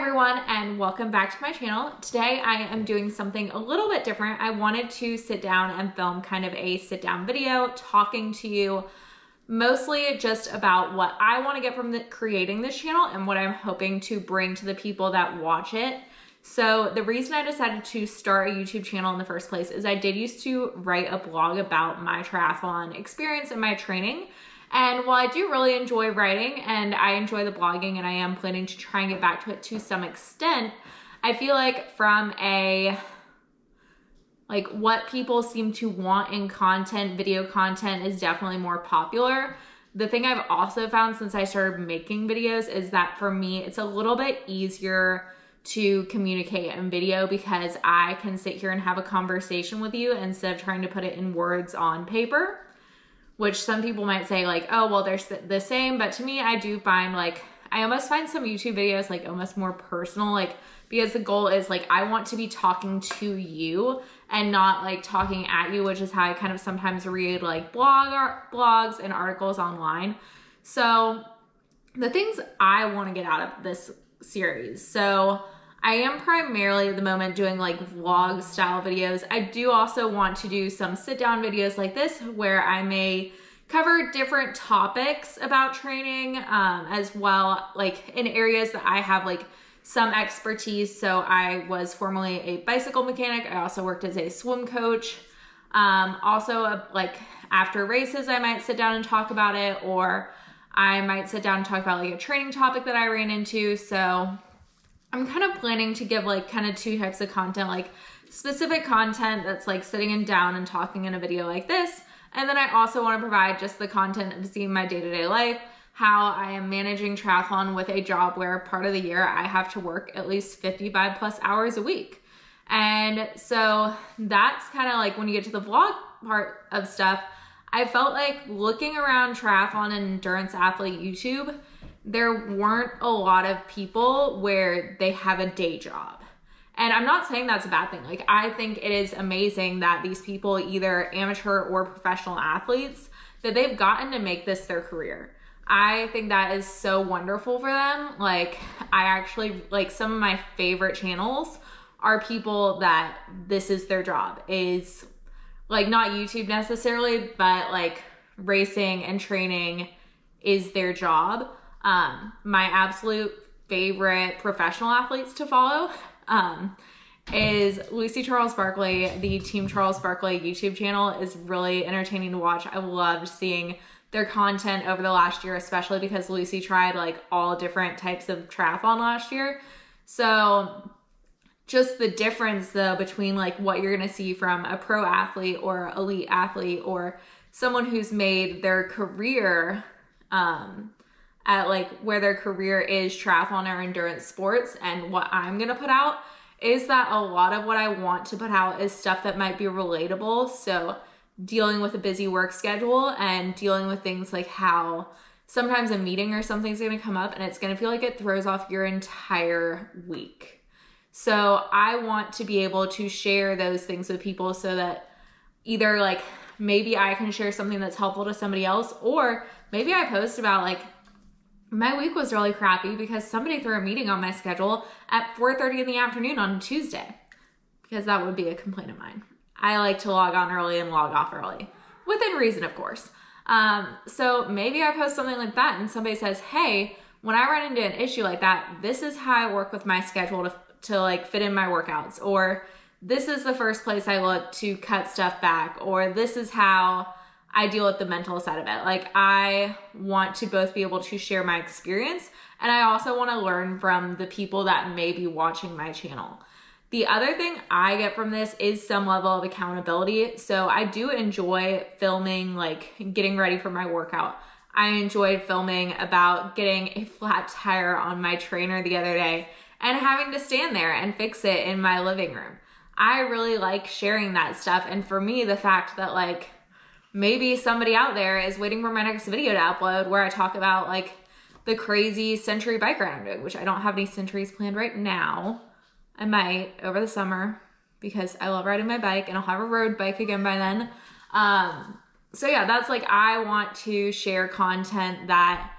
everyone, and welcome back to my channel. Today I am doing something a little bit different. I wanted to sit down and film kind of a sit down video talking to you mostly just about what I want to get from creating this channel and what I'm hoping to bring to the people that watch it. So the reason I decided to start a YouTube channel in the first place is I did used to write a blog about my triathlon experience and my training. And while I do really enjoy writing and I enjoy the blogging and I am planning to try and get back to it to some extent, I feel like from what people seem to want in content, video content is definitely more popular. The thing I've also found since I started making videos is that for me, it's a little bit easier to communicate in video because I can sit here and have a conversation with you instead of trying to put it in words on paper. Which some people might say like, oh, well, they're the same. But to me, I do find I almost find some YouTube videos almost more personal, because the goal is I want to be talking to you and not talking at you, which is how I kind of sometimes read blogs and articles online. So the things I want to get out of this series. So I am primarily at the moment doing vlog style videos. I do also want to do some sit down videos like this where I may cover different topics about training as well, in areas that I have some expertise. So I was formerly a bicycle mechanic. I also worked as a swim coach. After races, I might sit down and talk about it, or I might sit down and talk about a training topic that I ran into. So I'm kind of planning to give kind of two types of content, specific content that's sitting down and talking in a video like this. And then I also want to provide just the content of seeing my day-to-day life, how I am managing triathlon with a job where part of the year I have to work at least 55 plus hours a week. And so that's kind of when you get to the vlog part of stuff, I felt looking around triathlon and endurance athlete YouTube, there weren't a lot of people where they have a day job. And I'm not saying that's a bad thing. I think it is amazing that these people, either amateur or professional athletes, that they've gotten to make this their career. I think that is so wonderful for them. I actually, some of my favorite channels are people that this is their job, is not YouTube necessarily, but racing and training is their job. My absolute favorite professional athletes to follow is Lucy Charles Barkley. The Team Charles Barkley YouTube channel is really entertaining to watch. I loved seeing their content over the last year, especially because Lucy tried all different types of triathlon last year. So just the difference though between what you're gonna see from a pro athlete or elite athlete or someone who's made their career at where their career is triathlon or endurance sports, and what I'm gonna put out is that a lot of what I want to put out is stuff that might be relatable. So dealing with a busy work schedule and dealing with things like how sometimes a meeting or something's gonna come up and it's gonna feel like it throws off your entire week. So I want to be able to share those things with people so that either maybe I can share something that's helpful to somebody else, or maybe I post about my week was really crappy because somebody threw a meeting on my schedule at 4:30 in the afternoon on Tuesday, because that would be a complaint of mine. I like to log on early and log off early, within reason, of course. So maybe I post something like that and somebody says, hey, when I run into an issue like that, this is how I work with my schedule to fit in my workouts, or this is the first place I look to cut stuff back, or this is how I deal with the mental side of it. I want to both be able to share my experience, and I also want to learn from the people that may be watching my channel. The other thing I get from this is some level of accountability. So I do enjoy filming, getting ready for my workout. I enjoyed filming about getting a flat tire on my trainer the other day and having to stand there and fix it in my living room. I really like sharing that stuff. And for me, the fact that maybe somebody out there is waiting for my next video to upload where I talk about the crazy century bike ride I'm doing, which I don't have any centuries planned right now. I might over the summer because I love riding my bike and I'll have a road bike again by then. So yeah, that's I want to share content that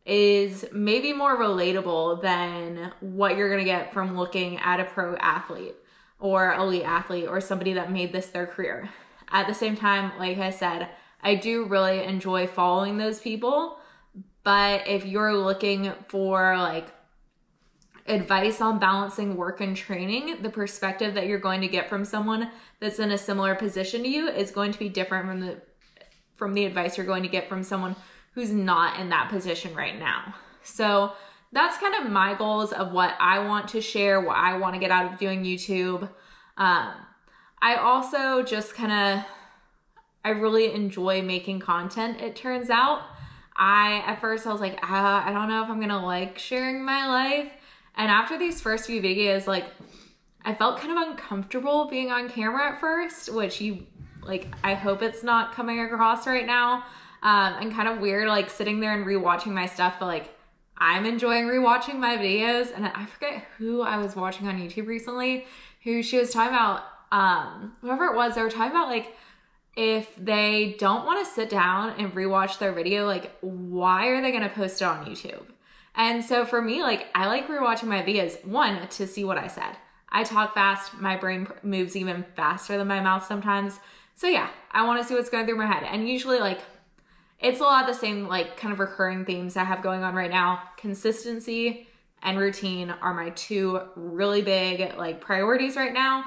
is maybe more relatable than what you're gonna get from looking at a pro athlete or elite athlete or somebody that made this their career. At the same time, like I said, I do really enjoy following those people, but if you're looking for like advice on balancing work and training, the perspective that you're going to get from someone that's in a similar position to you is going to be different from the advice you're going to get from someone who's not in that position right now. So that's kind of my goals of what I want to share, what I want to get out of doing YouTube. I also just I really enjoy making content, it turns out. At first I was like, I don't know if I'm gonna like sharing my life. And after these first few videos, like, I felt kind of uncomfortable being on camera at first, which I hope it's not coming across right now. And kind of weird, like, sitting there and rewatching my stuff, but like, I'm enjoying rewatching my videos. And I forget who I was watching on YouTube recently, who she was talking about, whoever it was, they were talking about like, if they don't want to sit down and rewatch their video, like, why are they going to post it on YouTube? And so for me, like, I like rewatching my videos, one, to see what I said. I talk fast, my brain moves even faster than my mouth sometimes. So yeah, I want to see what's going through my head. And usually, like, it's a lot of the same, like, kind of recurring themes I have going on right now. Consistency and routine are my two really big, like, priorities right now.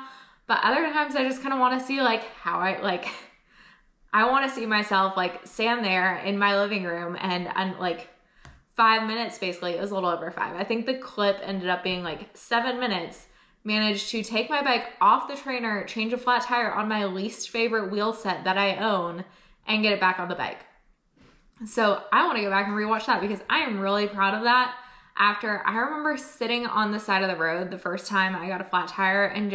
But other times I just kind of want to see, like, how I want to see myself, like, stand there in my living room and like, 5 minutes, basically. It was a little over 5. I think the clip ended up being like 7 minutes. Managed to take my bike off the trainer, change a flat tire on my least favorite wheel set that I own, and get it back on the bike. So I want to go back and rewatch that because I am really proud of that. I remember sitting on the side of the road the first time I got a flat tire and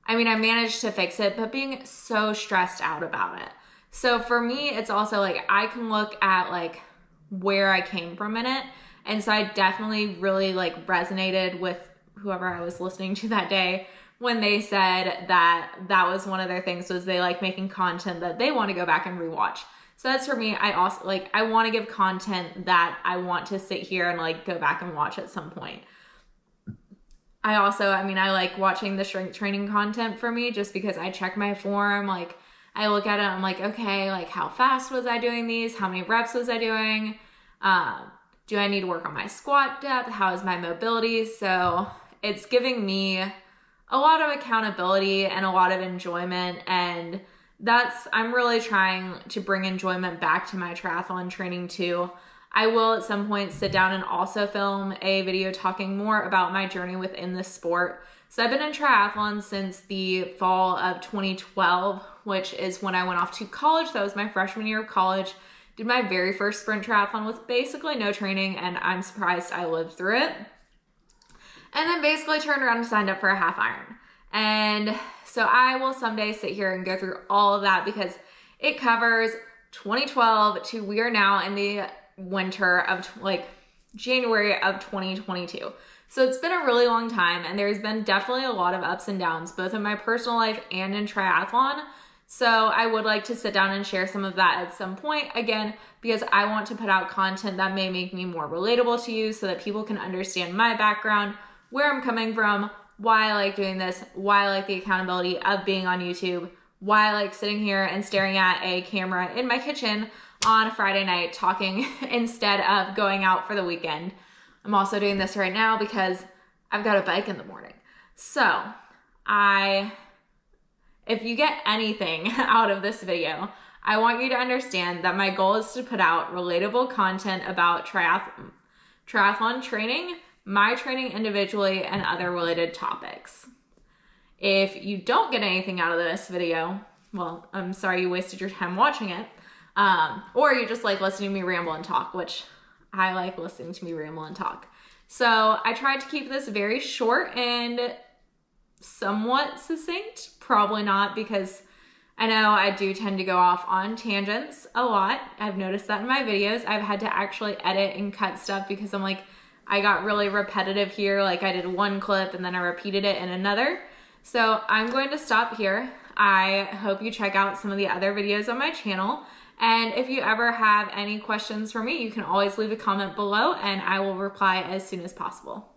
I managed to fix it, but being so stressed out about it. So for me, it's also like, I can look at like where I came from in it. And so I definitely really like resonated with whoever I was listening to that day when they said that was one of their things, was they like making content that they want to go back and rewatch. So that's for me. I also like, I want to give content that I want to sit here and like go back and watch at some point. I like watching the strength training content for me just because I check my form. Like, I look at it, I'm like, okay, like, how fast was I doing these? How many reps was I doing? Do I need to work on my squat depth? How is my mobility? So it's giving me a lot of accountability and a lot of enjoyment. And I'm really trying to bring enjoyment back to my triathlon training too. I will at some point sit down and also film a video talking more about my journey within the sport. So I've been in triathlon since the fall of 2012, which is when I went off to college. That was my freshman year of college. Did my very first sprint triathlon with basically no training, and I'm surprised I lived through it. And then basically turned around and signed up for a half iron. And so I will someday sit here and go through all of that because it covers 2012 to we are now in the winter of like January of 2022. So it's been a really long time, and there's been definitely a lot of ups and downs, both in my personal life and in triathlon. So I would like to sit down and share some of that at some point, again, because I want to put out content that may make me more relatable to you so that people can understand my background, where I'm coming from, why I like doing this, why I like the accountability of being on YouTube, why I like sitting here and staring at a camera in my kitchen on a Friday night talking instead of going out for the weekend. I'm also doing this right now because I've got a bike in the morning. So if you get anything out of this video, I want you to understand that my goal is to put out relatable content about triathlon training, my training individually, and other related topics. If you don't get anything out of this video, well, I'm sorry you wasted your time watching it. Or you just like listening to me ramble and talk, which I like listening to me ramble and talk. So I tried to keep this very short and somewhat succinct. Probably not, because I know I do tend to go off on tangents a lot. I've noticed that in my videos. I've had to actually edit and cut stuff because I'm like, I got really repetitive here. Like, I did one clip and then I repeated it in another. So I'm going to stop here. I hope you check out some of the other videos on my channel. And if you ever have any questions for me, you can always leave a comment below and I will reply as soon as possible.